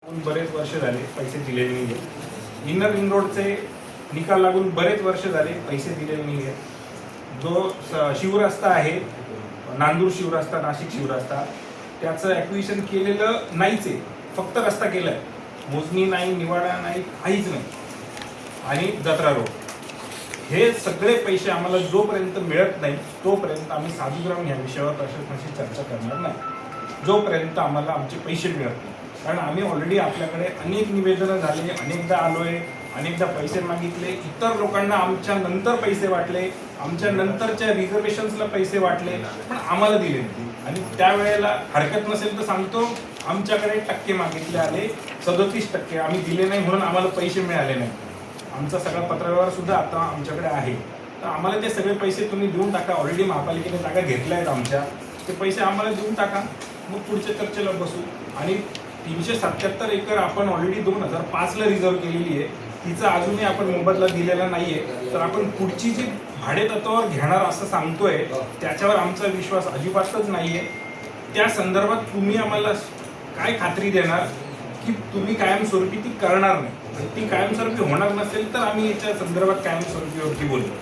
बरेच वर्ष झाले पैसे दिलेले नाही आहेत. इनर रिंग रोडचे निकाल लागून बरेच वर्ष झाले पैसे दिलेले नाही आहेत. जो शिवरस्ता आहे, नांदूर शिवरस्ता, नाशिक शिवरस्ता, त्याचं ॲक्विजिशन केलेलं नाहीच आहे. फक्त रस्ता केला आहे, मोजणी नाही, निवाडा नाही, काहीच नाही. आणि जत्रा रोड, हे सगळे पैसे आम्हाला जोपर्यंत मिळत नाही तोपर्यंत आम्ही साधूग्राम ह्या विषयावर प्रशासनाशी चर्चा करणार नाही, जोपर्यंत आम्हाला आमचे पैसे मिळत नाही. कारण आम्ही ऑलरेडी आपल्याकडे अनेक निवेदनं झाले, अनेकदा आलोय, अनेकदा पैसे मागितले, इतर लोकांना आमच्या नंतर पैसे वाटले, आमच्या नंतरच्या रिझर्वेशन्सला पैसे वाटले, पण आम्हाला दिले नाही. आणि त्यावेळेला हरकत नसेल तर सांगतो, आमच्याकडे टक्के मागितले आले 37%, आम्ही दिले नाही म्हणून आम्हाला पैसे मिळाले नाही. आमचा सगळा पत्रव्यवहार सुद्धा आता आमच्याकडे आहे. तर आम्हाला ते सगळे पैसे तुम्ही देऊन टाका. ऑलरेडी महापालिकेने जागा घेतल्या आहेत आमच्या, ते पैसे आम्हाला देऊन टाका, मग पुढच्या चर्चेला बसू. आणि 377 एकर आपण ऑलरेडी 2005ला रिझर्व केलेली आहे, तिचा अजूनही आपण मोबदला दिलेला नाहीये. तर आपण पुढची जी भाडेतत्वावर घेणार असं सांगतोय, त्याच्यावर आमचा विश्वास अजिबातच नाहीये. त्या संदर्भात तुम्ही आम्हाला काय खात्री देणार की तुम्ही कायमस्वरूपी ती करणार नाही? ती कायमस्वरूपी होणार नसेल तर आम्ही याच्या संदर्भात कायमस्वरूपीवरती बोलतो.